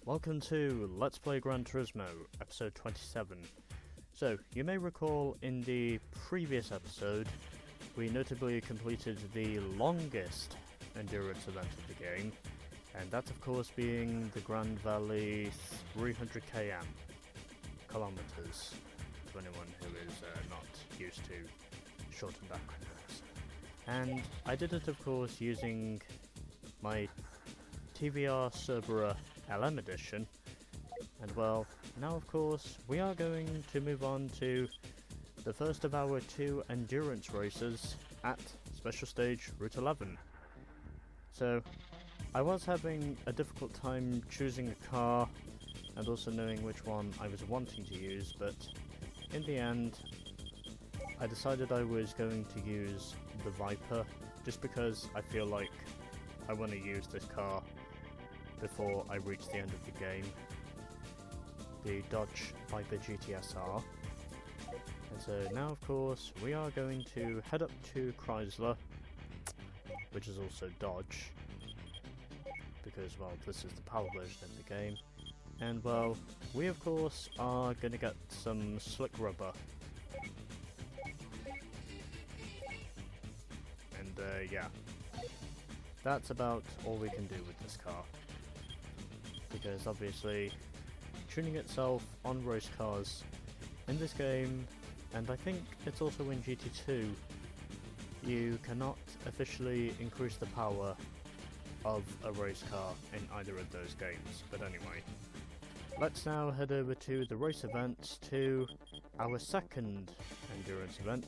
Welcome to Let's Play Gran Turismo, episode 27. So, you may recall in the previous episode, we notably completed the longest endurance event of the game, and that of course being the Grand Valley 300 kilometers, to anyone who is not used to shortened acronyms. And I did it of course using my TVR Cerberus LM edition, and well, now of course we are going to move on to the first of our two endurance races at Special Stage Route 11. So I was having a difficult time choosing a car and also knowing which one I was wanting to use, but in the end I decided I was going to use the Viper just because I feel like I want to use this car before I reach the end of the game, the Dodge ViperGTS-R. And so now of course we are going to head up to Chrysler, which is also Dodge, because well this is the power version of the game, and well we of course are going to get some slick rubber. And yeah, that's about all we can do with this car, because obviously tuning itself on race cars in this game, and I think it's also in GT2, you cannot officially increase the power of a race car in either of those games. But anyway, let's now head over to the race event, to our second endurance event,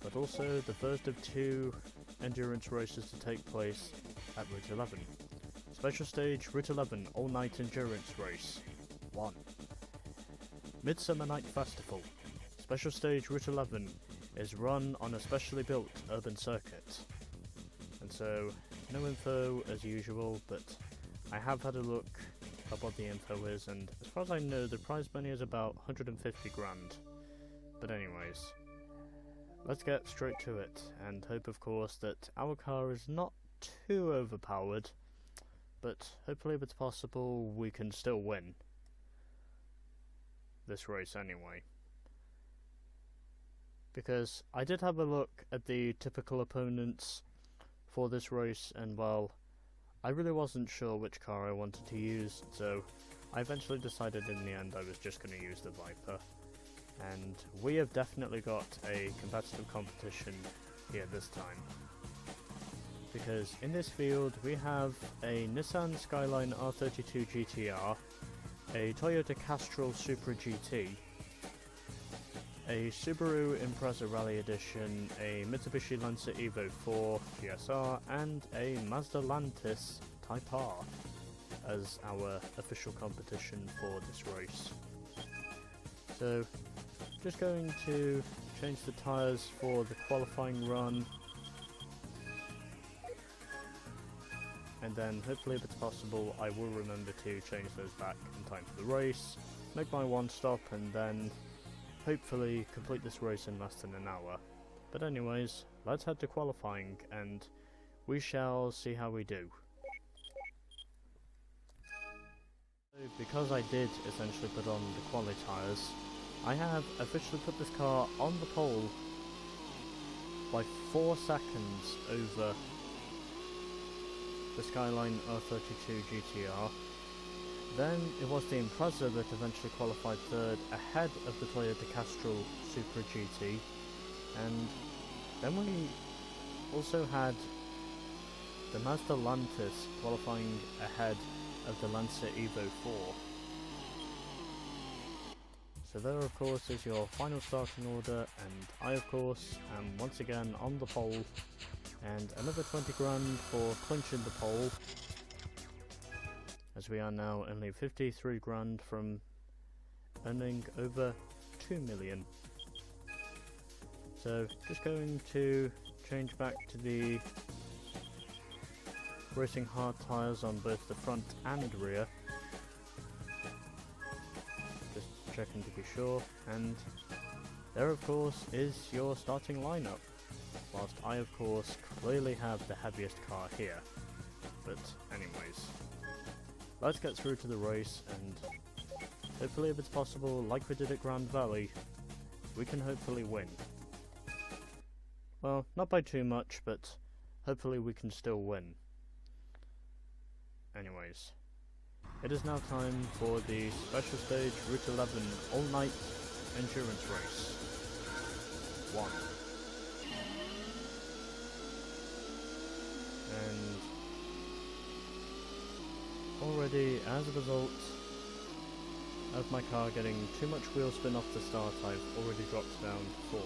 but also the first of two endurance races to take place at Route 11. Special Stage Route 11 All-Night Endurance Race 1. Midsummer Night Festival. Special Stage Route 11 is run on a specially built urban circuit. And so, no info as usual, but I have had a look at what the info is, and as far as I know the prize money is about 150 grand. But anyways, let's get straight to it, and hope of course that our car is not too overpowered, but hopefully if it's possible we can still win this race anyway. Because I did have a look at the typical opponents for this race, and well, I really wasn't sure which car I wanted to use, so I eventually decided in the end I was just going to use the Viper. And we have definitely got a competitive competition here this time, because in this field we have a Nissan Skyline R32 GTR, a Toyota Castrol Supra GT, a Subaru Impreza Rally Edition, a Mitsubishi Lancer Evo 4 GSR, and a Mazda Lantis Type R as our official competition for this race. So just going to change the tyres for the qualifying run, and then hopefully if it's possible I will remember to change those back in time for the race, make my one stop, and then hopefully complete this race in less than an hour. But anyways, let's head to qualifying and we shall see how we do. So because I did essentially put on the quali tyres, I have officially put this car on the pole by 4 seconds over the Skyline R32 GTR. Then it was the Impreza that eventually qualified third ahead of the Toyota Castrol Supra GT, and then we also had the Mazda Lantis qualifying ahead of the Lancer Evo 4. So there of course is your final starting order, and I of course am once again on the pole, and another 20 grand for clinching the pole, as we are now only 53 grand from earning over 2 million. So just going to change back to the racing hard tyres on both the front and rear, just checking to be sure, and there of course is your starting lineup, whilst I of course clearly have the heaviest car here. But anyways, let's get through to the race, and hopefully if it's possible, like we did at Grand Valley, we can hopefully win. Well, not by too much, but hopefully we can still win. Anyways, it is now time for the special stage Route 11 all-night endurance race 1. And already, as a result of my car getting too much wheel spin off the start, I've already dropped down to 4th.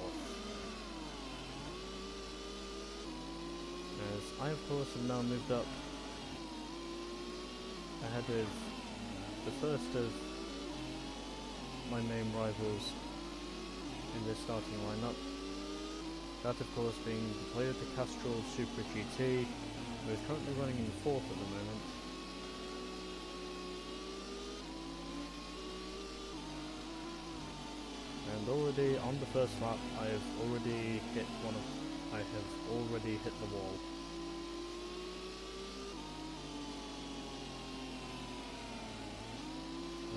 As I of course have now moved up ahead of the first of my main rivals in this starting lineup. That of course being the Toyota Castrol Super GT, who is currently running in 4th at the moment. And already on the first lap I have already hit the wall.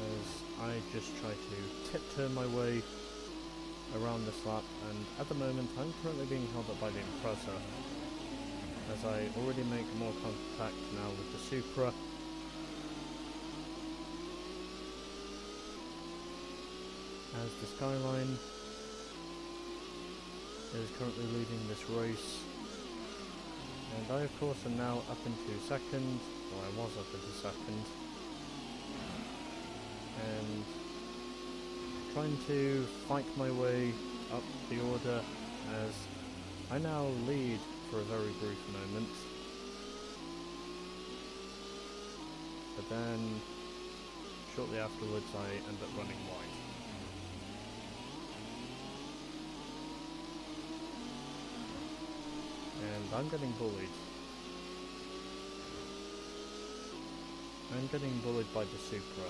As I just try to tiptoe my way around this lap, and at the moment I'm currently being held up by the Impreza, as I already make more contact now with the Supra. As the Skyline is currently leading this race, and I of course am now up into 2nd, or I was up into 2nd, and trying to fight my way up the order as I now lead for a very brief moment, but then shortly afterwards I end up running wide. And I'm getting bullied. I'm getting bullied by the Supra.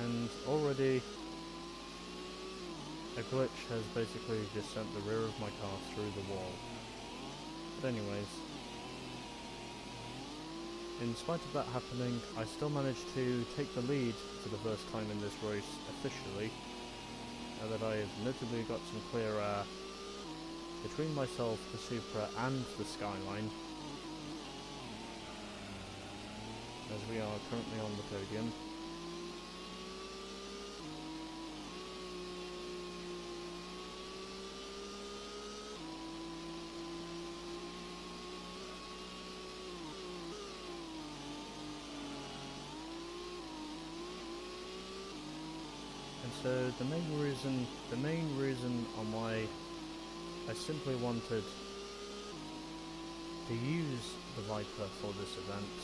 And already a glitch has basically just sent the rear of my car through the wall. But anyways, in spite of that happening, I still managed to take the lead for the first time in this race officially, now that I have notably got some clear air between myself, the Supra and the Skyline, as we are currently on the podium. So the main reason on why I simply wanted to use the Viper for this event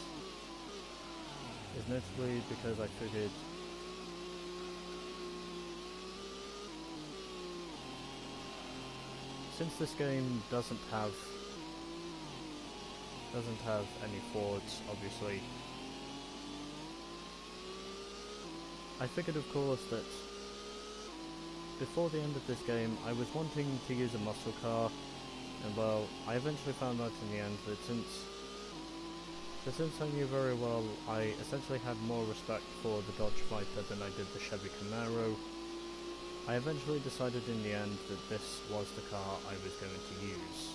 is notably because I figured since this game doesn't have any Fords, obviously, I figured of course that before the end of this game, I was wanting to use a muscle car, and well, I eventually found out in the end that since I knew very well I essentially had more respect for the Dodge Viper than I did the Chevy Camaro, I eventually decided in the end that this was the car I was going to use,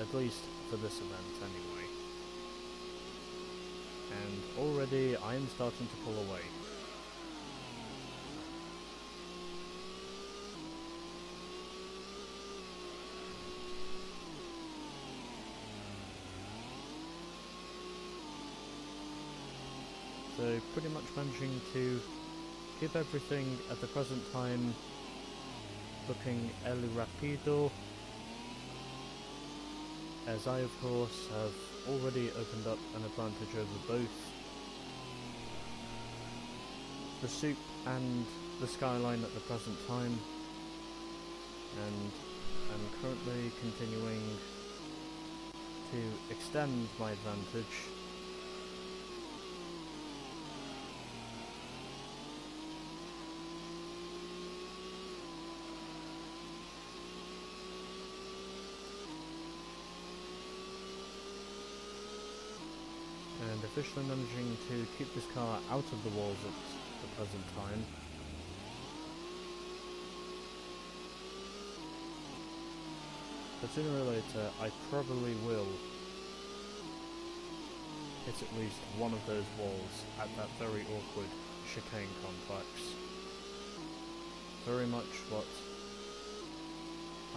at least for this event anyway. And already I am starting to pull away. So pretty much managing to keep everything at the present time looking el rapido, as I of course have already opened up an advantage over both the Soup and the Skyline at the present time, and I'm currently continuing to extend my advantage. officially managing to keep this car out of the walls at the present time. But sooner or later, I probably will hit at least one of those walls at that very awkward chicane complex. Very much what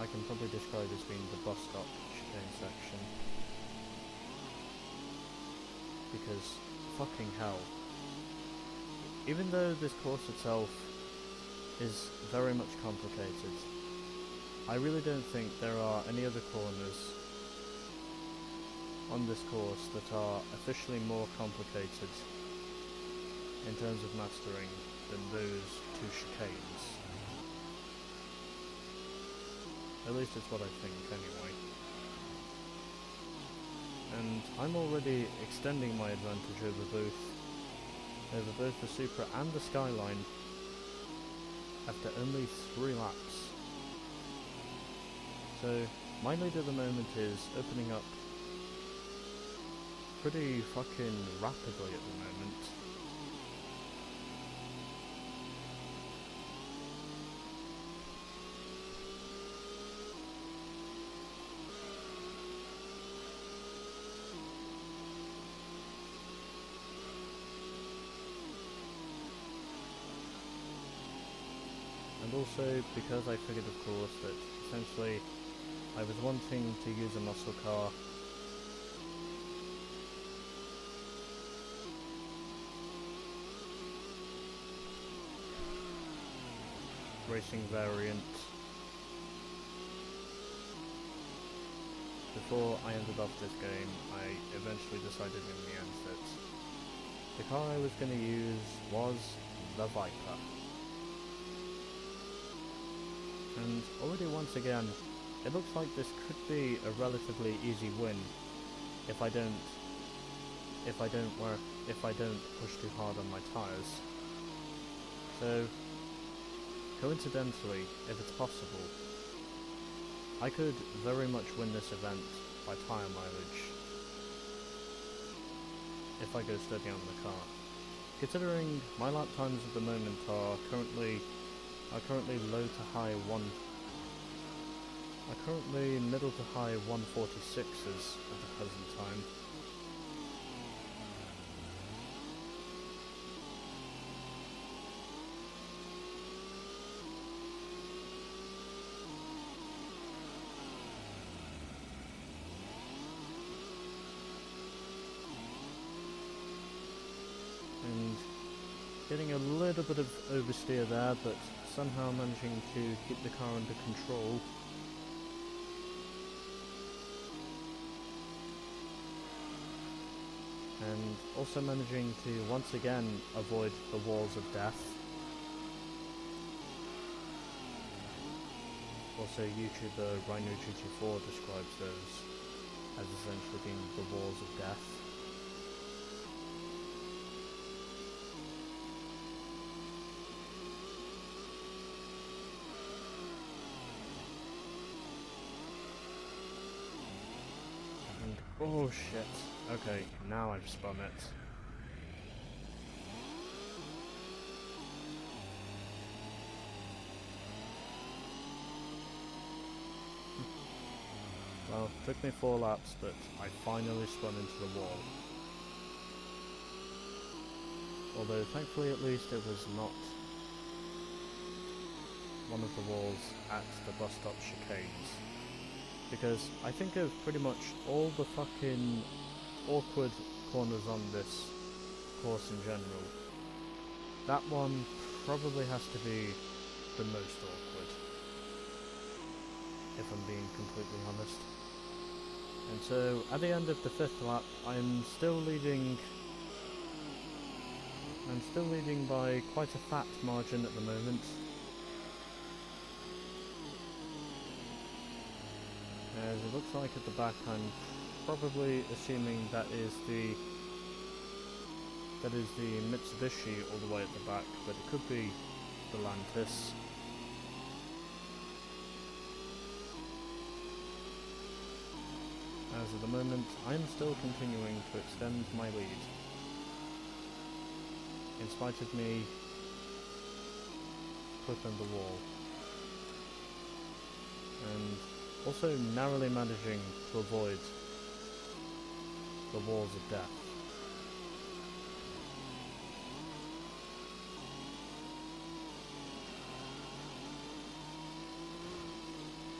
I can probably describe as being the bus stop chicane section. Because, fucking hell, even though this course itself is very much complicated, I really don't think there are any other corners on this course that are officially more complicated in terms of mastering than those two chicanes. At least it's what I think, anyway. And I'm already extending my advantage over both the Supra and the Skyline after only 3 laps. So, my lead at the moment is opening up pretty fucking rapidly at the moment. And also because I figured, of course, that essentially I was wanting to use a muscle car racing variant before I ended off this game. I eventually decided in the end that the car I was going to use was the Viper. And already once again, it looks like this could be a relatively easy win if I don't push too hard on my tyres. So, coincidentally, if it's possible, I could very much win this event by tyre mileage if I go steady on the car. Considering my lap times at the moment are currently middle to high 146s at the present time. And getting a little bit of oversteer there, but somehow managing to keep the car under control. And also managing to once again avoid the walls of death. Also, YouTuber Rhino224 describes those as essentially being the walls of death. And oh shit. Okay, now I've spun it. Well, it took me 4 laps, but I finally spun into the wall. Although, thankfully at least it was not one of the walls at the bus stop chicanes. Because I think of pretty much all the fucking awkward corners on this course in general. That one probably has to be the most awkward, if I'm being completely honest. And so, at the end of the 5th lap, I'm still leading by quite a fat margin at the moment. As it looks like at the back, I'm probably assuming that is the Mitsubishi all the way at the back, but it could be the Lantis. As at the moment, I'm still continuing to extend my lead. in spite of me clipping the wall. And also narrowly managing to avoid the walls of death.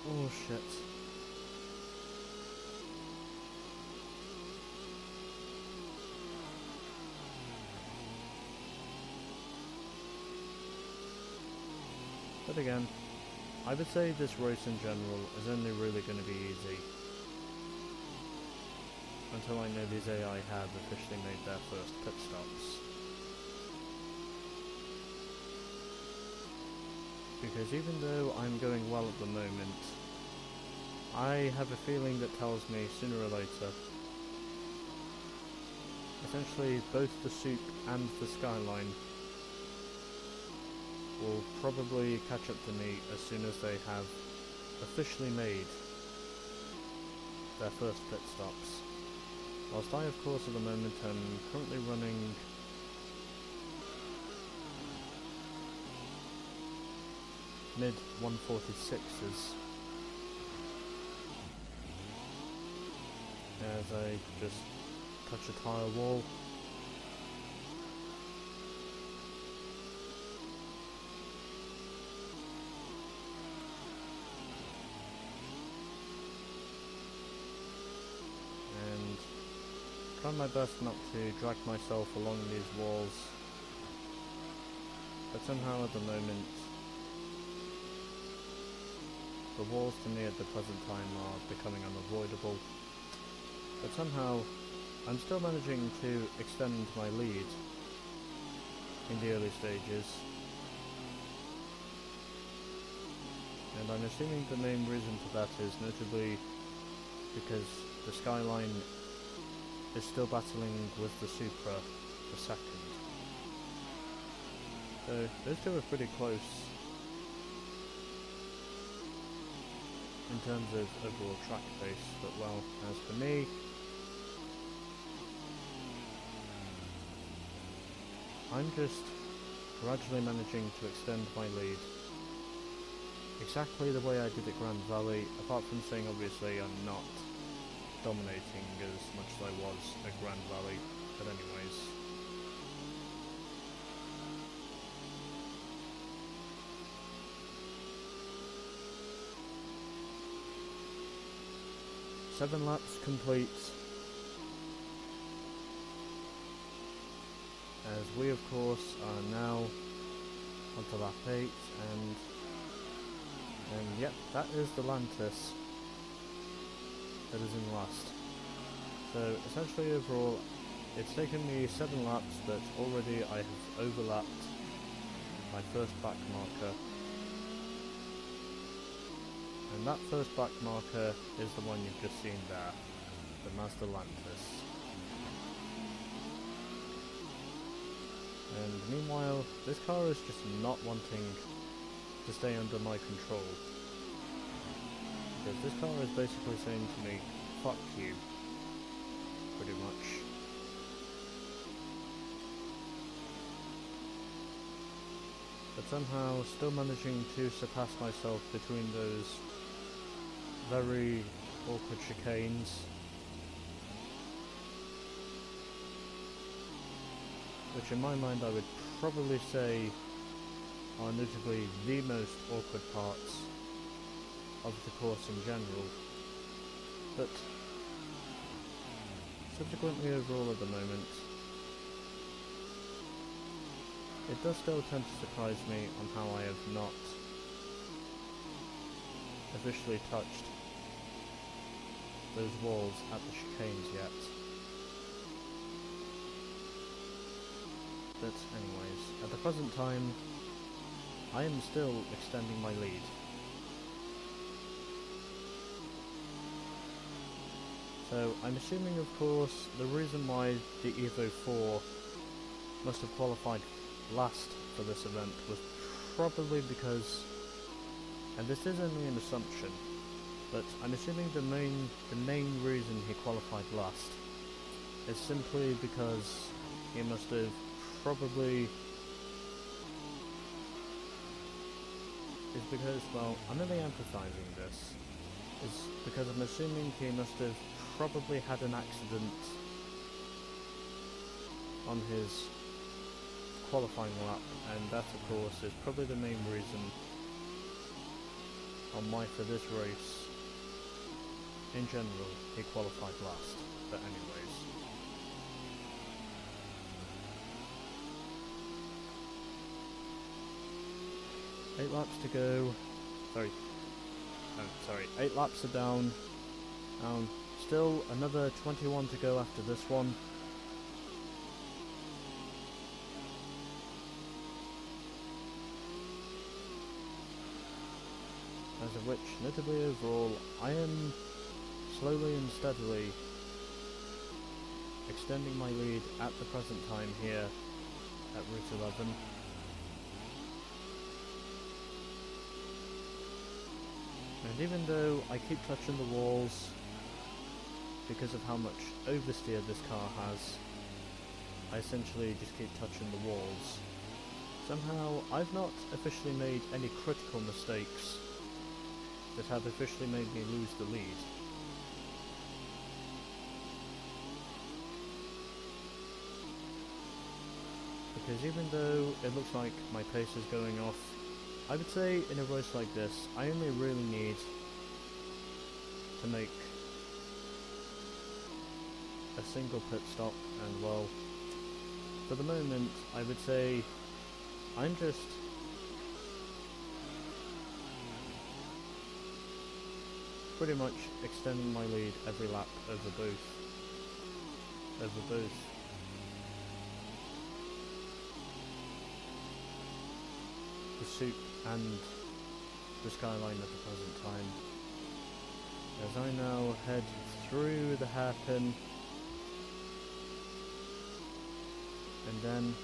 Oh shit. But again, I would say this race in general is only really going to be easy until I know these AI have officially made their first pit stops. Because even though I'm going well at the moment, I have a feeling that tells me sooner or later, essentially both the soup and the skyline will probably catch up to me as soon as they have officially made their first pit stops. Whilst I, of course, at the moment am currently running mid 146s as I just touch a tyre wall. And try my best not to drag myself along these walls, but somehow at the moment the walls to me at the present time are becoming unavoidable, but somehow I'm still managing to extend my lead in the early stages, and I'm assuming the main reason for that is notably because the skyline is still battling with the Supra for second. So those two are pretty close in terms of overall track pace, but well, as for me, I'm just gradually managing to extend my lead exactly the way I did at Grand Valley, apart from saying obviously I'm not dominating as much as I was at Grand Valley, but anyways. Seven laps complete, as we of course are now onto lap 8, and yep, that is the Lantis that is in last. So essentially overall it's taken me 7 laps, but already I have overlapped my first back marker, and that first back marker is the one you've just seen there, the Mazda Lantis. And meanwhile this car is just not wanting to stay under my control, because this car is basically saying to me, fuck you, pretty much. But somehow still managing to surpass myself between those very awkward chicanes. Which in my mind I would probably say are notably the most awkward parts of the course in general, but subsequently overall at the moment it does still tend to surprise me on how I have not officially touched those walls at the chicanes yet. But anyways, at the present time I am still extending my lead. So I'm assuming, of course, the reason why the Evo 4 must have qualified last for this event was probably because, and this is only an assumption, but I'm assuming the main reason he qualified last is simply because he must have probably is because, well, I'm only emphasising this, is because I'm assuming he must have probably had an accident on his qualifying lap, and that of course is probably the main reason on why for this race, in general, he qualified last. But anyways. Eight laps to go. Sorry. 8 laps are down. Still another 21 to go after this one. As of which, notably overall, I am slowly and steadily extending my lead at the present time here at Route 11. And even though I keep touching the walls because of how much oversteer this car has, I essentially just keep touching the walls. Somehow I've not officially made any critical mistakes that have officially made me lose the lead. Because even though it looks like my pace is going off, I would say in a race like this, I only really need to make a single pit stop, and well, for the moment, I would say I'm just pretty much extending my lead every lap over both the soup and the skyline at the present time. As I now head through the hairpin and then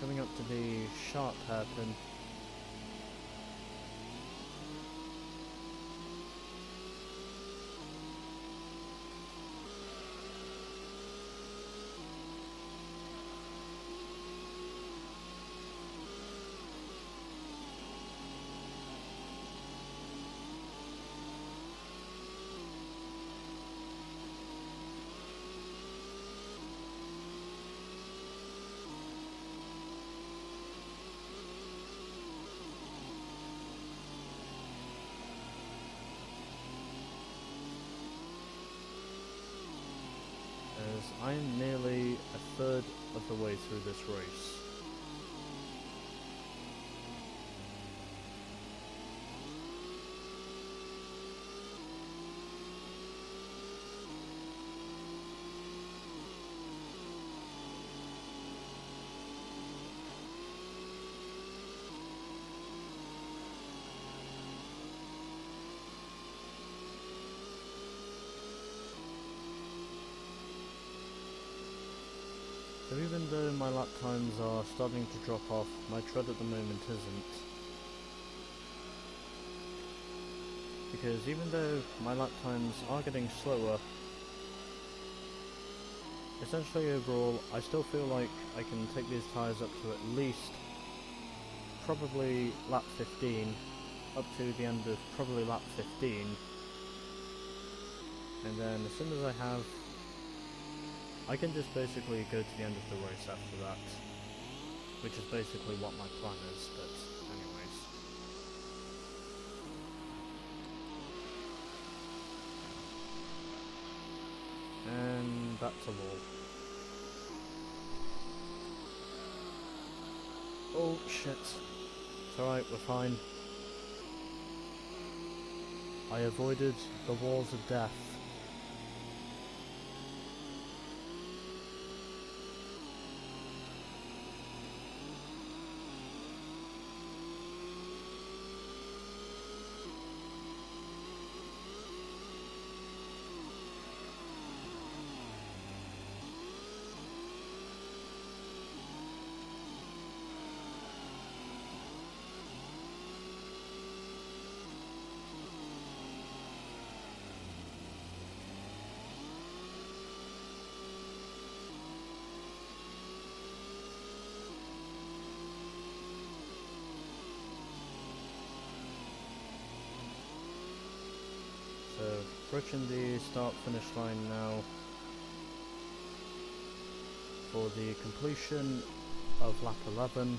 coming up to the sharp hairpin. As I'm nearly a third of the way through this race. So even though my lap times are starting to drop off, my tread at the moment isn't. Because even though my lap times are getting slower, essentially overall I still feel like I can take these tyres up to at least probably lap 15, up to the end of probably lap 15, and then as soon as I can just basically go to the end of the race after that, which is basically what my plan is, but anyways. And back to wall. Oh shit. It's alright, we're fine. I avoided the walls of death. Approaching the start-finish line now for the completion of lap 11.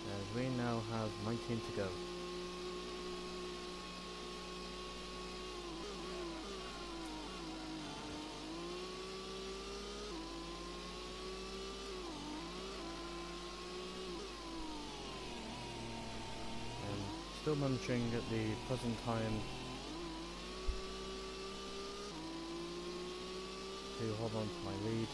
As we now have 19 to go. Still managing at the present time to hold on to my lead.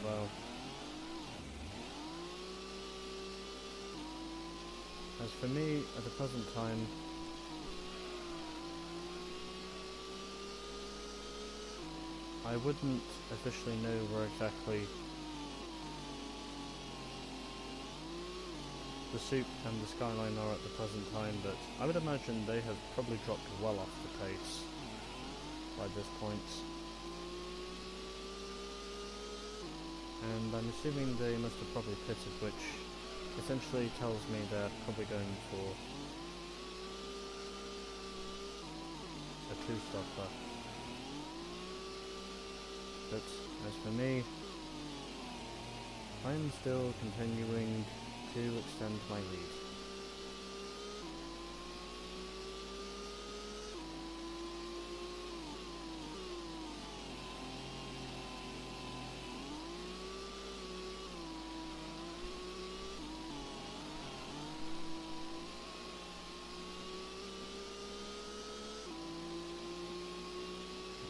Well, as for me at the present time, I wouldn't officially know where exactly the Soup and the Skyline are at the present time, but I would imagine they have probably dropped well off the pace by this point. And I'm assuming they must have probably pitted, which essentially tells me they're probably going for a two-stopper. But as for me, I'm still continuing to extend my lead.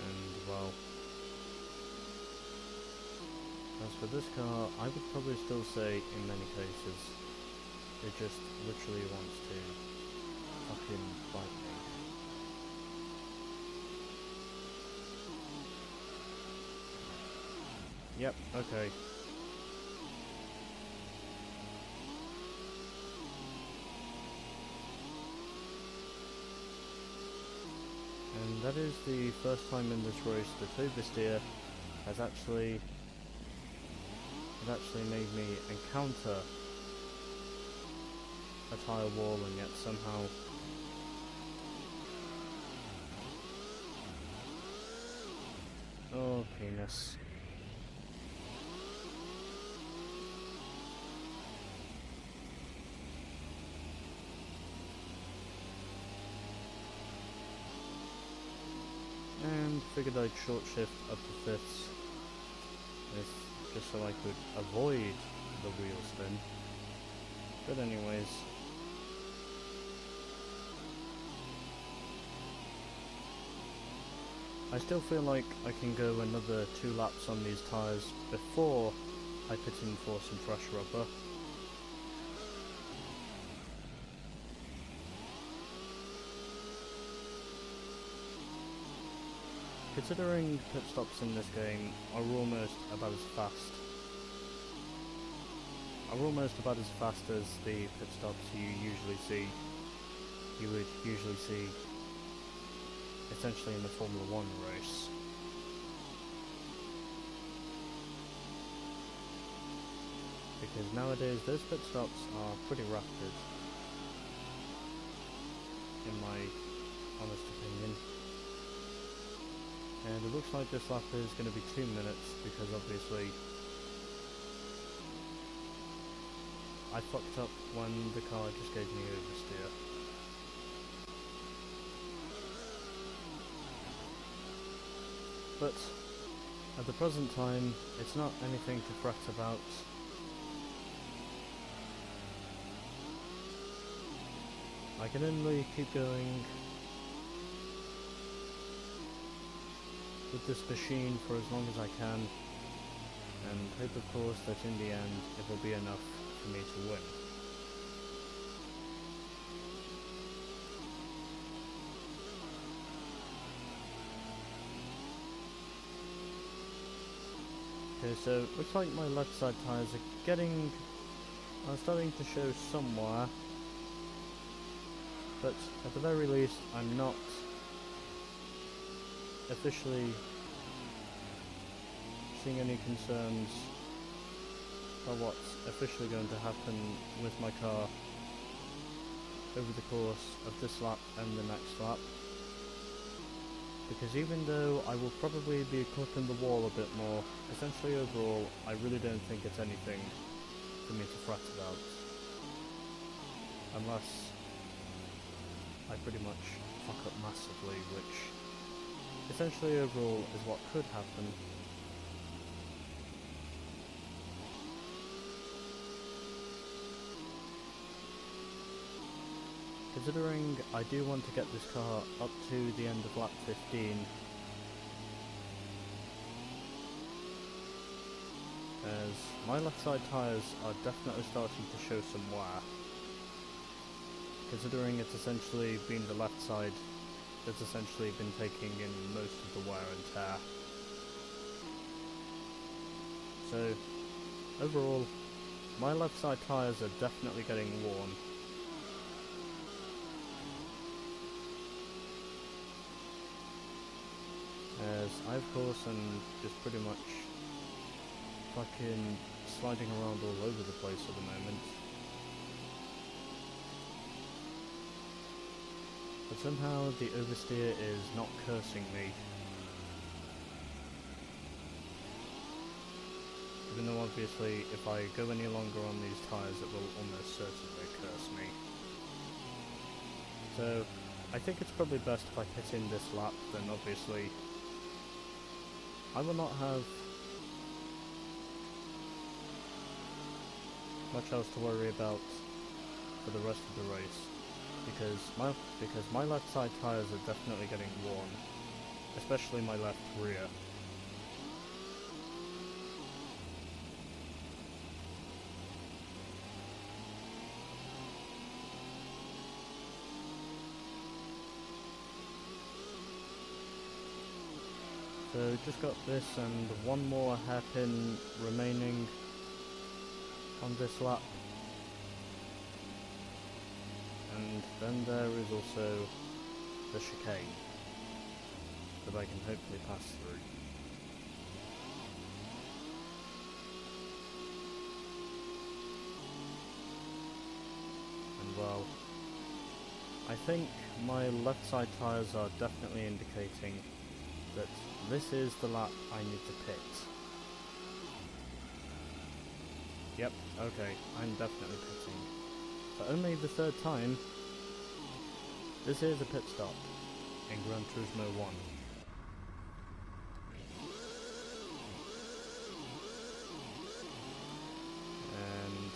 And well, as for this car, I would probably still say in many cases it just literally wants to fucking bite me. Yep, okay. And that is the first time in this race that oversteer has actually made me encounter a tyre wall, and yet somehow oh, penis. And figured I'd short shift up to fifths, just so I could avoid the wheel spin. But anyways, I still feel like I can go another 2 laps on these tyres before I put in for some fresh rubber. Considering pit stops in this game are almost about as fast as the pit stops you would usually see essentially in the Formula 1 race. Because nowadays those pit stops are pretty rapid, in my honest opinion. And it looks like this lap is going to be 2 minutes, because obviously I fucked up when the car just gave me oversteer. But at the present time, it's not anything to fret about. I can only keep going with this machine for as long as I can, and hope of course that in the end it will be enough for me to win. Okay, so looks like my left side tyres are starting to show some wear, but at the very least I'm not officially seeing any concerns about what's officially going to happen with my car over the course of this lap and the next lap. Because even though I will probably be clipping the wall a bit more, essentially overall I really don't think it's anything for me to fret about. Unless I pretty much fuck up massively, which essentially overall is what could happen. Considering I do want to get this car up to the end of lap 15, as my left side tyres are definitely starting to show some wear, considering it's essentially been the left side that's essentially been taking in most of the wear and tear. So, overall, my left side tyres are definitely getting worn. As I of course am just pretty much fucking sliding around all over the place at the moment. But somehow the oversteer is not cursing me. Even though obviously if I go any longer on these tyres it will almost certainly curse me. So I think it's probably best if I pit in this lap, then obviously I will not have much else to worry about for the rest of the race, because my left side tyres are definitely getting worn, especially my left rear. So just got this and one more hairpin remaining on this lap. And then there is also the chicane that I can hopefully pass through. And well, I think my left side tyres are definitely indicating that this is the lap I need to pit. Yep, okay, I'm definitely pitting. For only the third time, this is a pit stop in Gran Turismo 1. And,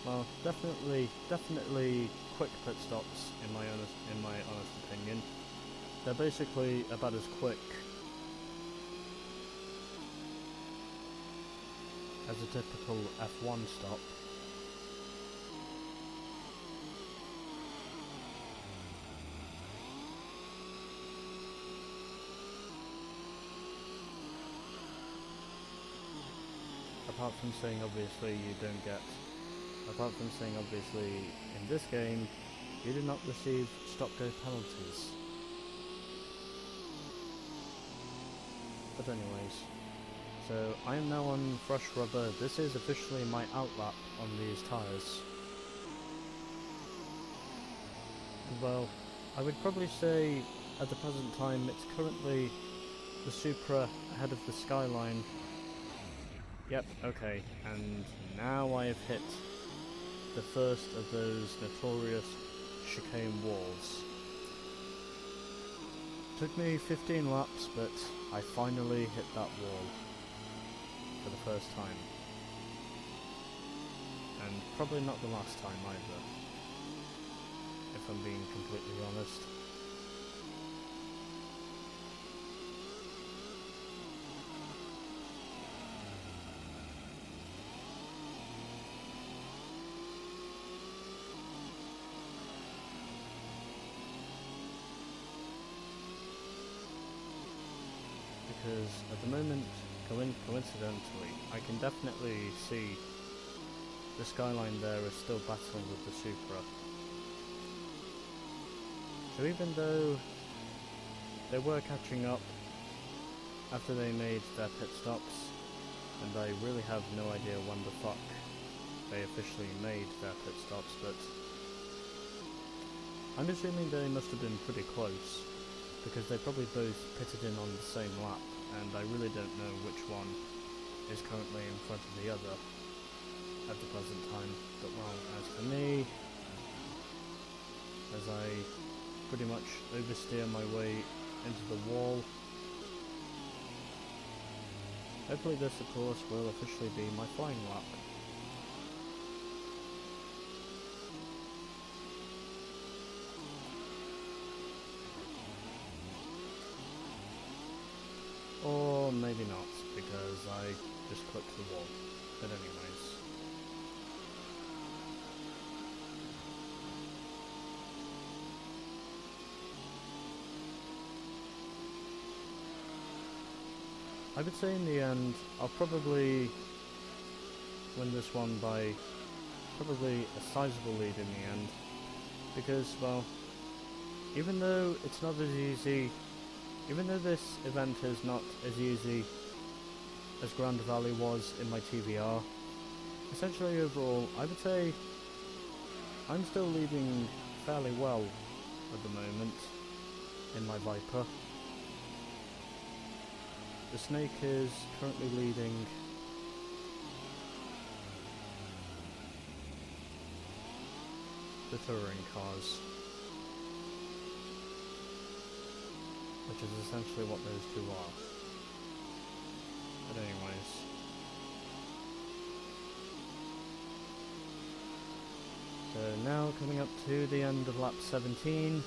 well, definitely quick pit stops in my honest opinion. They're basically about as quick as a typical F1 stop. Apart from saying obviously in this game you do not receive stop-go penalties. But anyways, so I am now on fresh rubber. This is officially my outlap on these tyres. Well, I would probably say at the present time it's currently the Supra ahead of the Skyline. Yep, okay, and now I have hit the first of those notorious chicane walls. Took me 15 laps, but I finally hit that wall for the first time. And probably not the last time either, if I'm being completely honest. Because at the moment, coincidentally, I can definitely see the Skyline there is still battling with the Supra. So even though they were catching up after they made their pit stops, and I really have no idea when the fuck they officially made their pit stops, but I'm assuming they must have been pretty close, because they probably both pitted in on the same lap, and I really don't know which one is currently in front of the other at the present time. But well, as for me, as I pretty much oversteer my way into the wall, hopefully this of course will officially be my flying lap. Or maybe not, because I just clipped the wall. But anyways. I would say in the end, I'll probably win this one by probably a sizable lead in the end. Because, well, even though it's not as easy, even though this event is not as easy as Grand Valley was in my TVR, essentially overall, I would say I'm still leading fairly well at the moment in my Viper. The Snake is currently leading the touring cars, which is essentially what those two are. But anyways, so now coming up to the end of lap 17,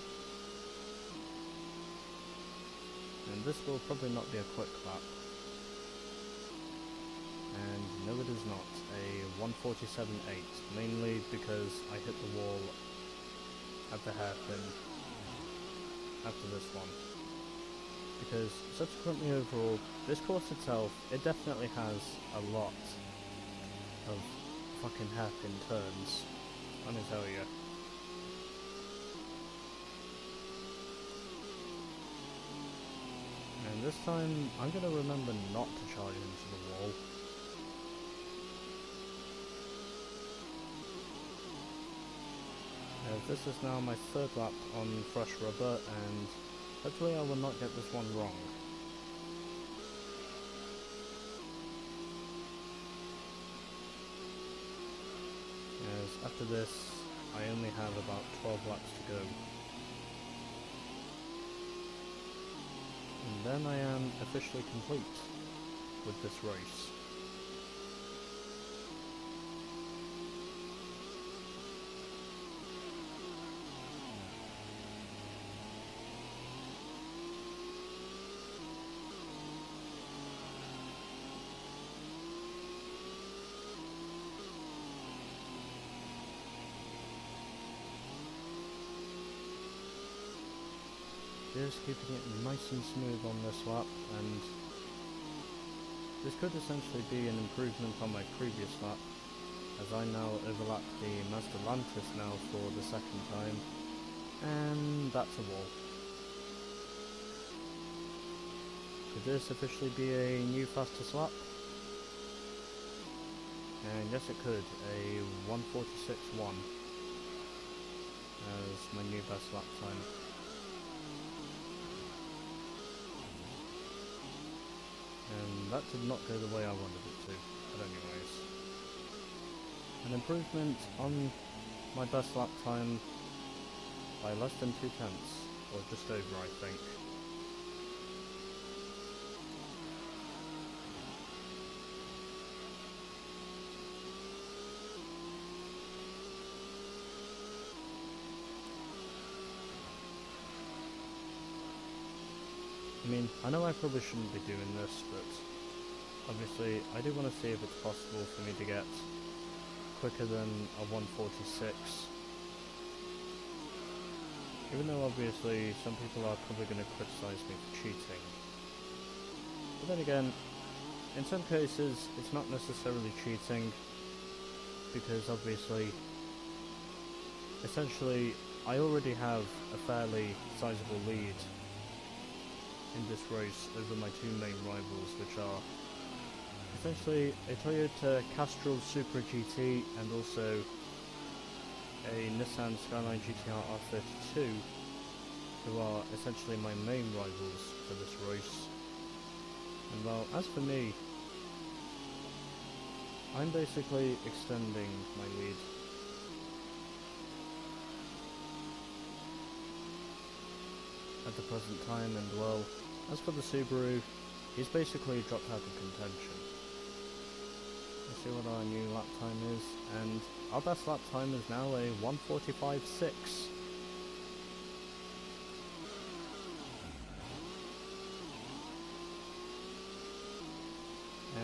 and this will probably not be a quick lap, and no it is not, a 1:47.8, mainly because I hit the wall at the hairpin after this one. Because subsequently overall, this course itself, it definitely has a lot of fucking hairpin turns, let me tell you. And this time, I'm going to remember not to charge into the wall. This is now my third lap on fresh rubber, and hopefully I will not get this one wrong. As after this, I only have about 12 laps to go. And then I am officially complete with this race. Just keeping it nice and smooth on this lap, and this could essentially be an improvement on my previous lap, as I now overlap the Mazda Lantis now for the second time, and that's a wall. Could this officially be a new fastest lap? And yes it could, a 1:46.1 as my new best lap time. And that did not go the way I wanted it to, but anyways. An improvement on my best lap time by less than 2 tenths, or just over I think. I mean, I know I probably shouldn't be doing this, but obviously I do want to see if it's possible for me to get quicker than a 1:46. Even though obviously some people are probably going to criticise me for cheating. But then again, in some cases it's not necessarily cheating, because obviously, essentially, I already have a fairly sizable lead in this race over my two main rivals, which are essentially a Toyota Castrol Supra GT and also a Nissan Skyline GTR R32, who are essentially my main rivals for this race. And well, as for me, I'm basically extending my lead. At the present time, and well, as for the Subaru, he's basically dropped out of contention. Let's see what our new lap time is, and our best lap time is now a 1:45.6.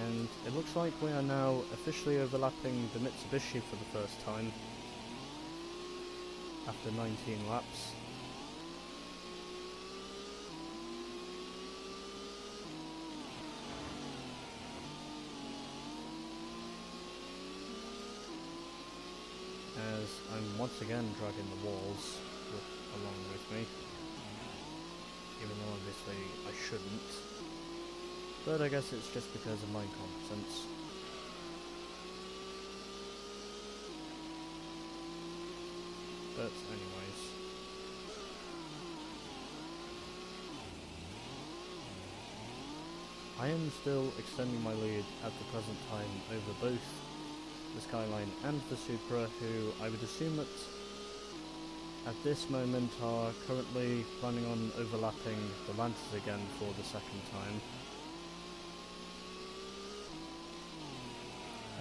And it looks like we are now officially overlapping the Mitsubishi for the first time after 19 laps. As I'm once again dragging the walls along with me, even though obviously I shouldn't, but I guess it's just because of my incompetence. But anyways, I am still extending my lead at the present time over both the Skyline and the Supra, who I would assume at this moment are currently planning on overlapping the Lantis again for the second time.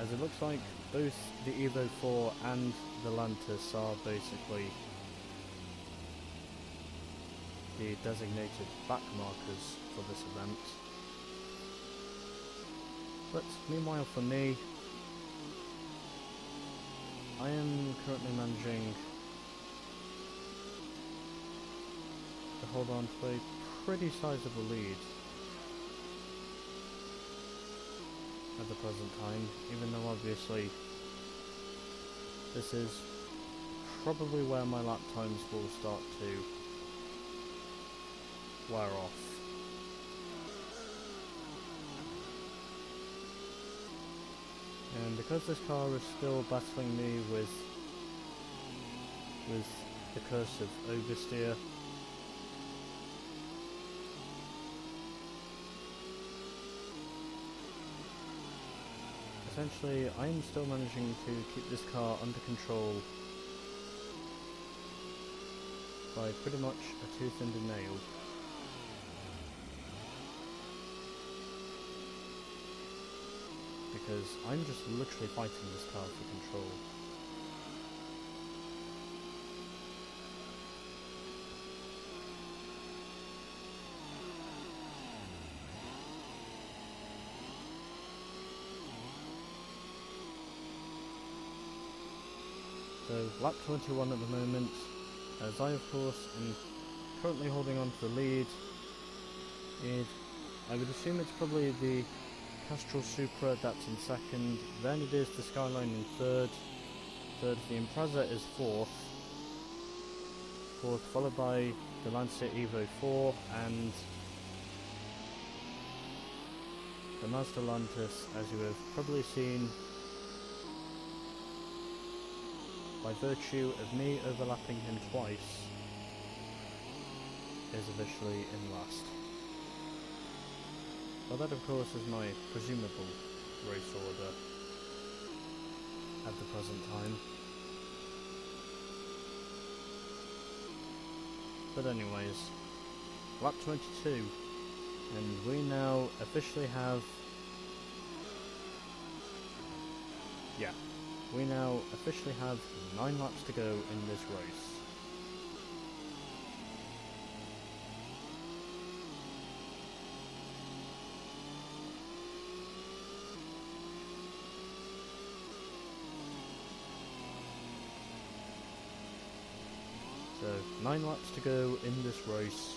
As it looks like both the Evo 4 and the Lantis are basically the designated back markers for this event. But meanwhile for me, I am currently managing to hold on to a pretty sizable lead at the present time, even though obviously this is probably where my lap times will start to wear off. And because this car is still battling me with the curse of oversteer, essentially I am still managing to keep this car under control by pretty much a tooth and a nail. Because I'm just literally fighting this car for control. So, lap 21 at the moment, as I of course am currently holding on to the lead. I would assume it's probably the Castrol Supra that's in second, then it is the Skyline in third, the Impreza is fourth, followed by the Lancia Evo 4 and the Mazda Lantis, as you have probably seen by virtue of me overlapping him twice, is officially in last. Well, that of course is my presumable race order at the present time. But anyways, lap 22, and we now officially have, we now officially have 9 laps to go in this race. So, 9 laps to go in this race,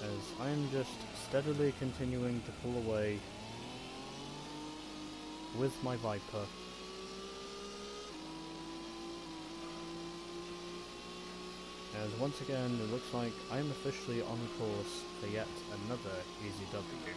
as I am just steadily continuing to pull away with my Viper. as once again it looks like I am officially on course for yet another easy W.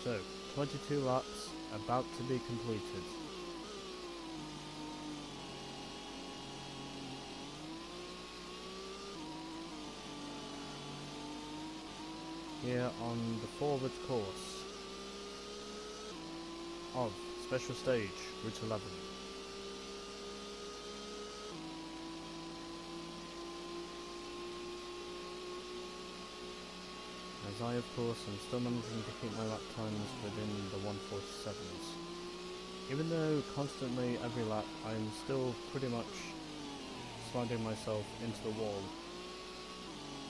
So, 22 laps about to be completed. Here on the forward course of Special Stage, Route 11. As I, of course, am still managing to keep my lap times within the 147s. Even though constantly every lap I am still pretty much sliding myself into the wall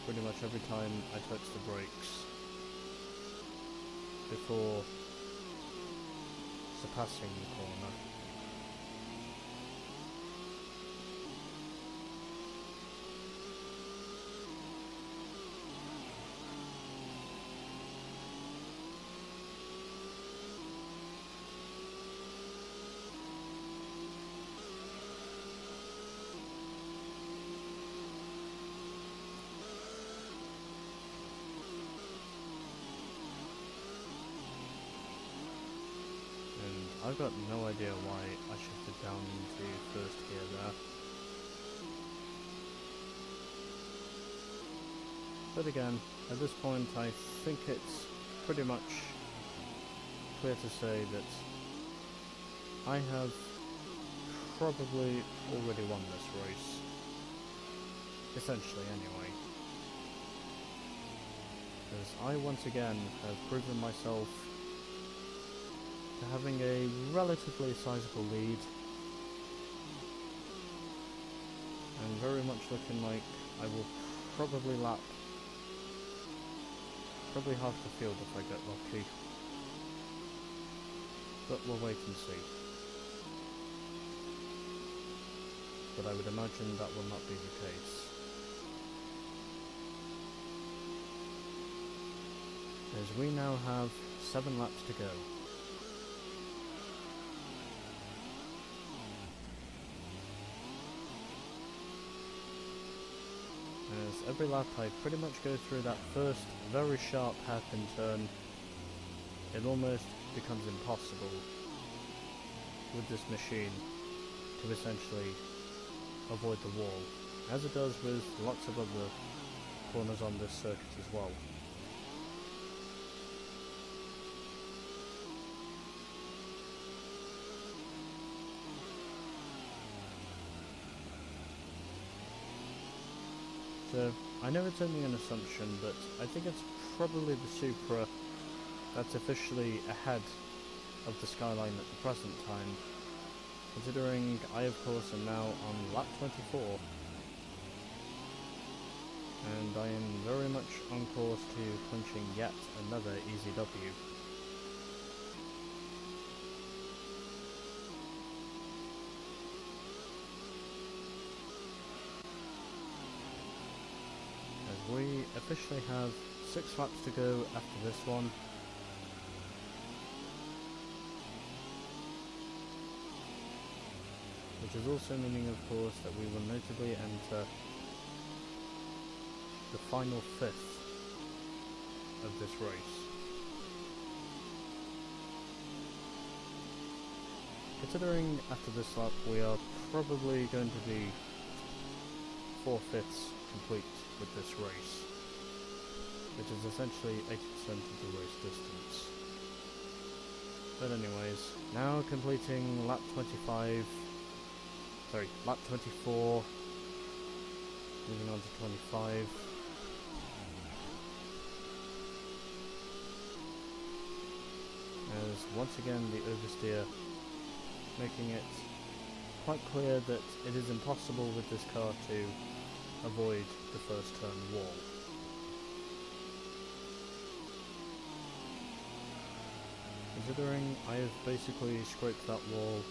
pretty much every time I touch the brakes before surpassing the corner. I've got no idea why I shifted down into first gear there. But again, at this point I think it's pretty much clear to say that I have probably already won this race. Essentially anyway. Because I once again have proven myself to having a relatively sizable lead, and very much looking like I will probably lap half the field if I get lucky, but we'll wait and see. But I would imagine that will not be the case, as we now have 7 laps to go. As every lap I pretty much go through that first very sharp hairpin turn, it almost becomes impossible with this machine to essentially avoid the wall, as it does with lots of other corners on this circuit as well. So, I know it's only an assumption, but I think it's probably the Supra that's officially ahead of the Skyline at the present time, considering I of course am now on lap 24, and I am very much on course to punching yet another easy W. We officially have 6 laps to go after this one. Which is also meaning, of course, that we will notably enter the final 5th of this race. Considering after this lap we are probably going to be 4/5 complete with this race, which is essentially 80% of the race distance. But anyways, now completing lap 24, moving on to 25. As once again the oversteer making it quite clear that it is impossible with this car to avoid the first turn wall. Considering I have basically scraped that wall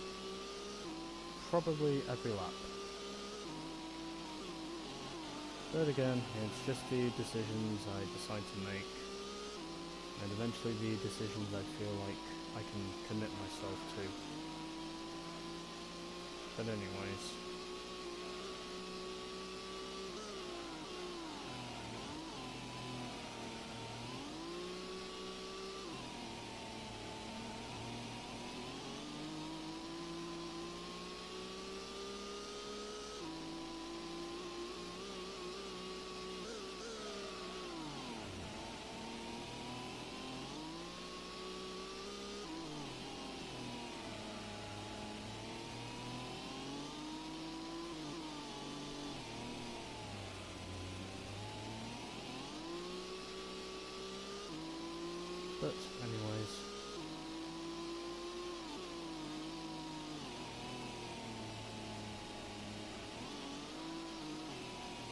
probably every lap. But again, it's just the decisions I decide to make, and eventually the decisions I feel like I can commit myself to. But anyways,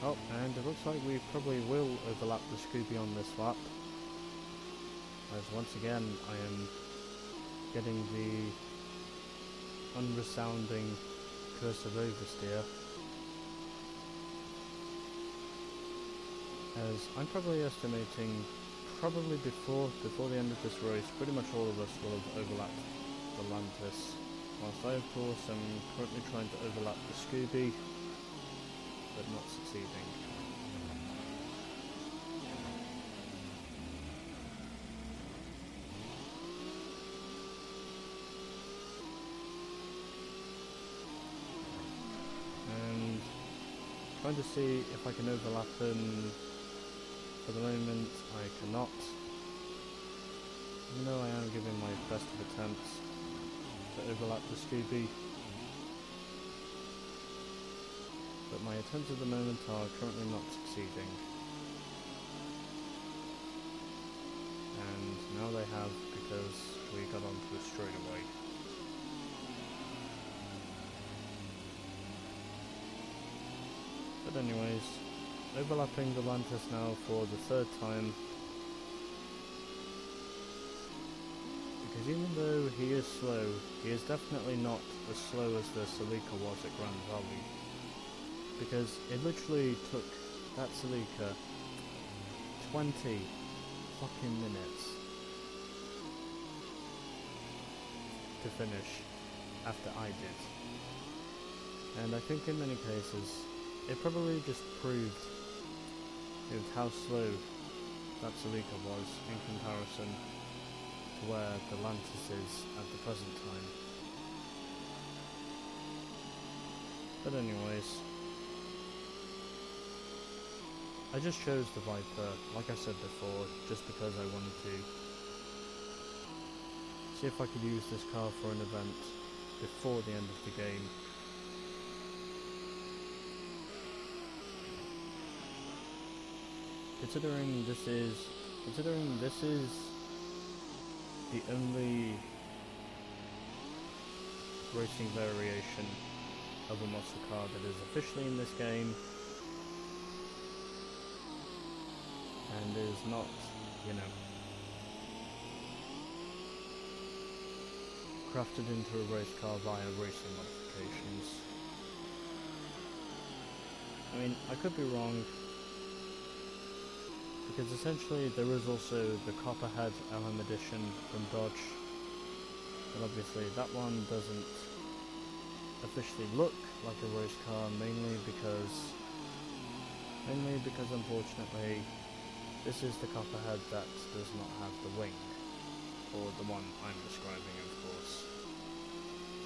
oh, and it looks like we probably will overlap the Scooby on this lap, as once again I am getting the unresounding curse of oversteer, as I'm probably estimating before the end of this race pretty much all of us will have overlapped the Lantis, whilst I of course am currently trying to overlap the Scooby but not succeeding. And trying to see if I can overlap them. For the moment I cannot, even though I am giving my best of attempts to overlap the Scooby. But my attempts at the moment are currently not succeeding. And now they have, because we got onto a straightaway. But anyways, overlapping the Lantis now for the third time. Because even though he is slow, he is definitely not as slow as the Celica was at Grand Valley. Because it literally took that Celica 20 fucking minutes to finish after I did. And I think in many cases it probably just proved how slow that Celica was in comparison to where the Lantis is at the present time. But anyways, I just chose the Viper, like I said before, just because I wanted to see if I could use this car for an event before the end of the game. Considering this is the only racing variation of a muscle car that is officially in this game, and is not, crafted into a race car via racing modifications. I mean, I could be wrong, because essentially there is also the Copperhead LM edition from Dodge, but obviously that one doesn't officially look like a race car, mainly because unfortunately this is the Copperhead that does not have the wing, or the one I'm describing, of course.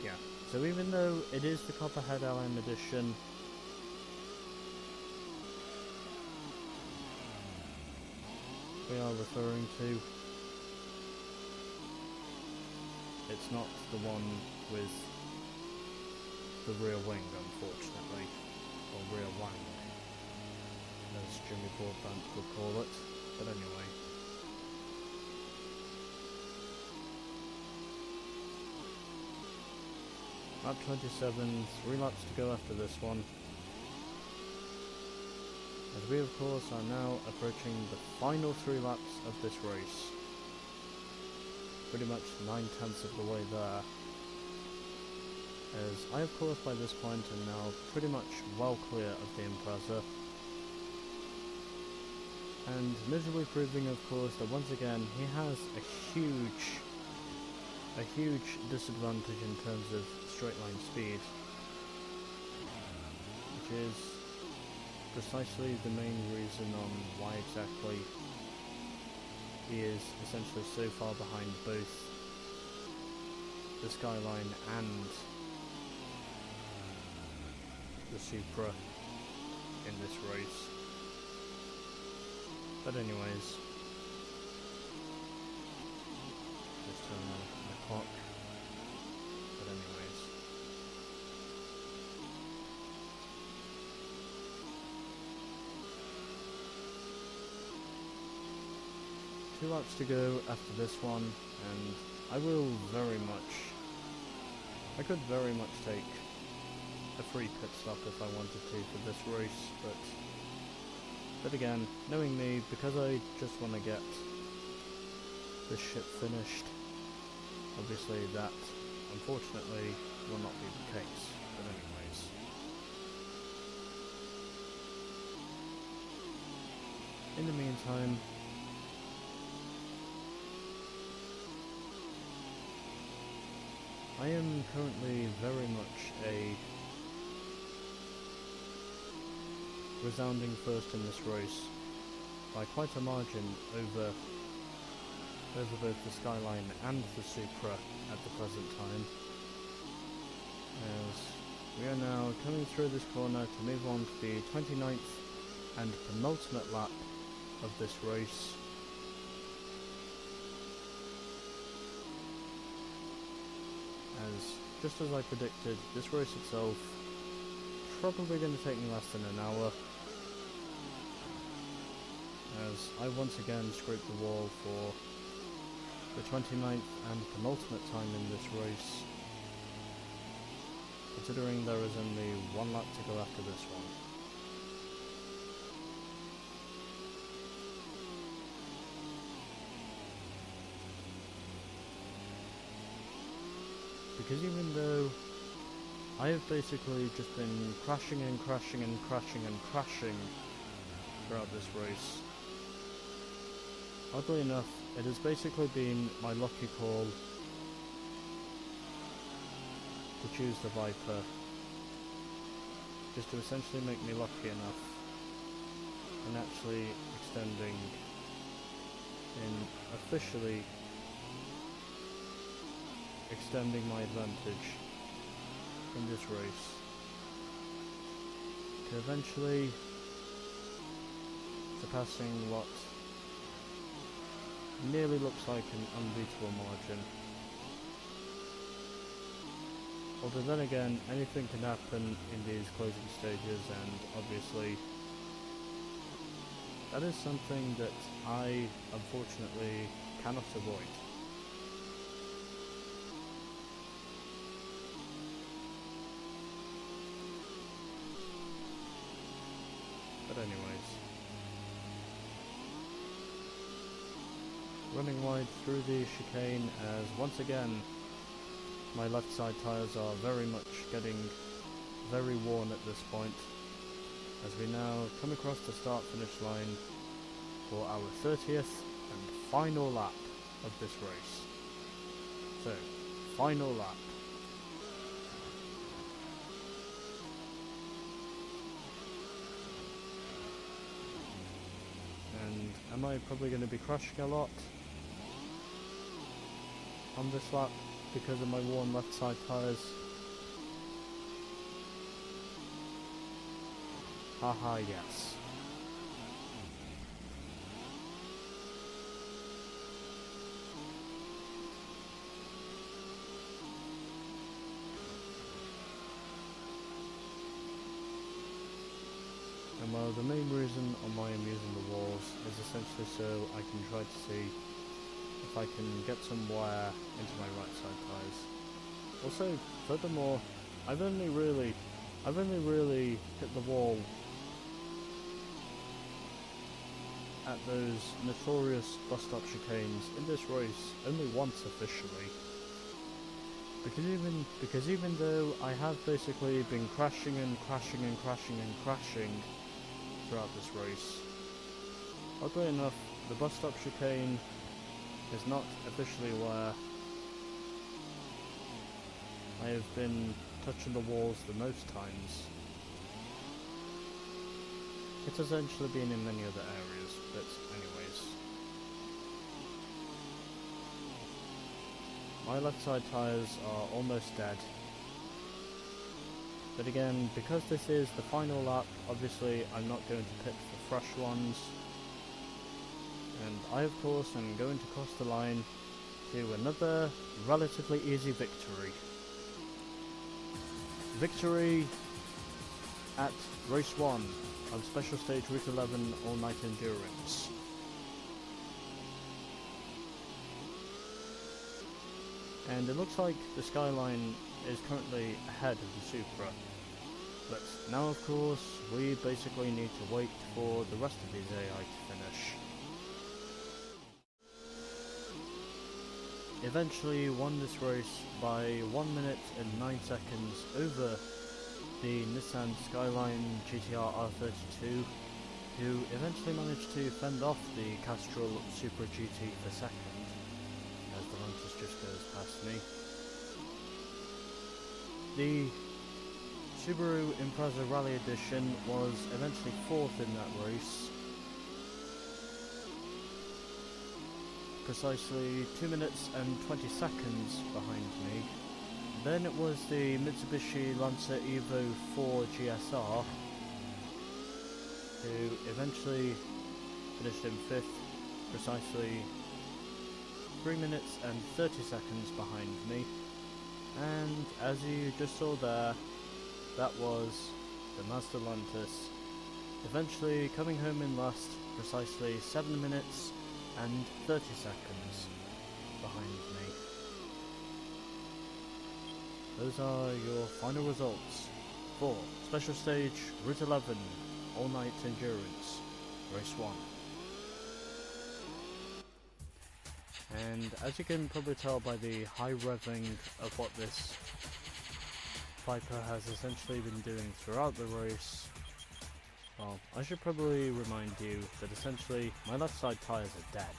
Yeah, so even though it is the Copperhead LM edition, we are referring to, it's not the one with the rear wing, unfortunately, or rear wang, as Jimmy Broadbent would call it, but anyway. Lap 27, 3 laps to go after this one. As we of course are now approaching the final 3 laps of this race. Pretty much 9/10 of the way there. As I of course by this point am now pretty much well clear of the Impreza. And miserably proving of course that once again he has a huge disadvantage in terms of straight line speed, which is precisely the main reason on why exactly he is essentially so far behind both the Skyline and the Supra in this race. But anyways, just turn on the clock. But anyways, two laps to go after this one, and I could very much take a free pit stop if I wanted to for this race, but again, knowing me, because I just want to get this ship finished, obviously that, unfortunately, will not be the case. But anyways. In the meantime, I am currently very much a resounding first in this race, by quite a margin over both the Skyline and the Supra at the present time, as we are now coming through this corner to move on to the 29th and penultimate lap of this race. Just as I predicted, this race itself probably going to take me less than an hour, as I once again scraped the wall for the 29th and penultimate time in this race, considering there is only one lap to go after this one. Because even though I have basically just been crashing and crashing and crashing and crashing throughout this race, oddly enough, it has basically been my lucky call to choose the Viper, just to essentially make me lucky enough and actually extending in officially extending my advantage in this race to eventually surpassing what nearly looks like an unbeatable margin. Although then again, anything can happen in these closing stages, and obviously that is something that I unfortunately cannot avoid. But anyways, running wide through the chicane, as once again my left side tyres are very much getting very worn at this point, as we now come across the start finish line for our 30th and final lap of this race. So, final lap. And am I probably going to be crashing a lot on this lap because of my worn left side tyres? Haha, yes. And well, the main reason on why I'm using the walls is essentially so I can try to see if I can get some wear into my right side tyres. Also, furthermore, I've only really hit the wall at those notorious bus stop chicanes in this race only once officially. Because even though I have basically been crashing and crashing and crashing and crashing throughout this race, oddly enough, the bus stop chicane is not officially where I have been touching the walls the most times. It's essentially been in many other areas, but anyways. My left side tyres are almost dead. But again, because this is the final lap, obviously I'm not going to pit for fresh ones. And I of course am going to cross the line to another relatively easy victory. Victory at race 1 of Special Stage Route 11 All Night Endurance. And it looks like the Skyline is currently ahead of the Supra. But now of course we basically need to wait for the rest of these AI to finish. Eventually won this race by 1 minute and 9 seconds over the Nissan Skyline GTR R32, who eventually managed to fend off the Castrol Supra GT for second, as the Lantis just goes past me. The Subaru Impreza Rally Edition was eventually fourth in that race, precisely 2 minutes and 20 seconds behind me. Then it was the Mitsubishi Lancer Evo 4 GSR, who eventually finished in fifth, precisely 3 minutes and 30 seconds behind me. And as you just saw there, that was the Mazda Lantis, eventually coming home in last, precisely 7 minutes and 30 seconds behind me. Those are your final results for Special Stage Route 11 All Night Endurance Race 1. And as you can probably tell by the high revving of what this Viper has essentially been doing throughout the race, well, I should probably remind you that essentially my left side tyres are dead.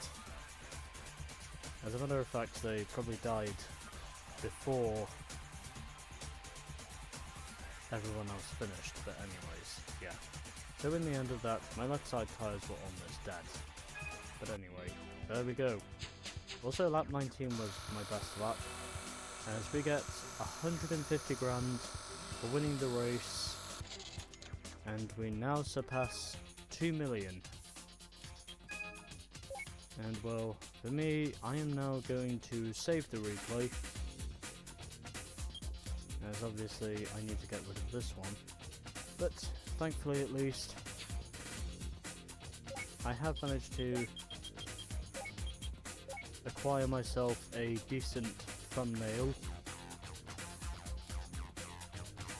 As a matter of fact, they probably died before everyone else finished, but anyways, yeah. So in the end of that, my left side tyres were almost dead. But anyway, there we go. Also, lap 19 was my best lap, as we get 150 grand for winning the race, and we now surpass 2 million. And well, for me, I am now going to save the replay, as obviously I need to get rid of this one, but thankfully at least I have managed to acquire myself a decent thumbnail.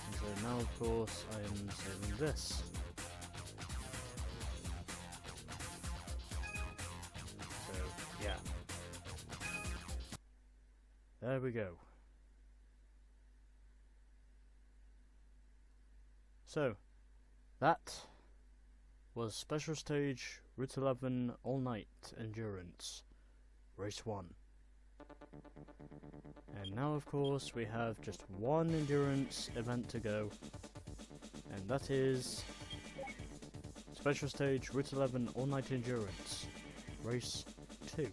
And so now of course I am saving this. So yeah, there we go. So that was Special Stage Route 11 All Night Endurance Race 1. And now of course we have just one endurance event to go, and that is Special Stage Route 11 All Night Endurance Race 2.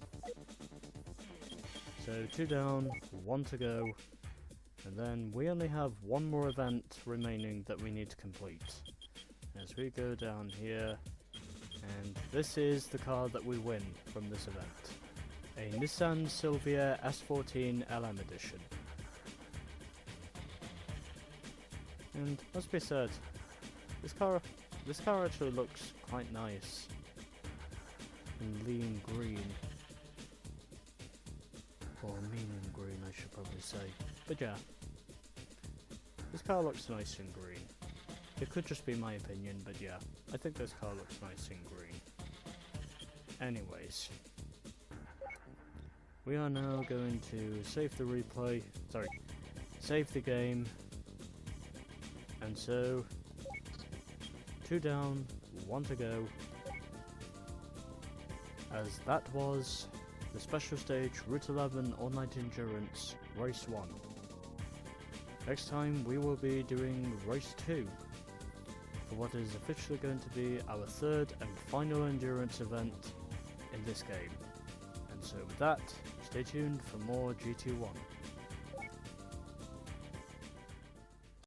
So 2 down, 1 to go, and then we only have one more event remaining that we need to complete. As we go down here, and this is the car that we win from this event. A Nissan Silvia S14 LM Edition. And must be said, this car actually looks quite nice in lean green, or meaning green I should probably say. But yeah, This car looks nice in green. It could just be my opinion, but yeah, I think this car looks nice in green. Anyways, we are now going to save the replay, save the game, and so, 2 down, 1 to go, as that was the special stage Route 11 All-Night Endurance Race 1. Next time we will be doing Race 2, for what is officially going to be our 3rd and final endurance event in this game. And so with that, stay tuned for more GT1.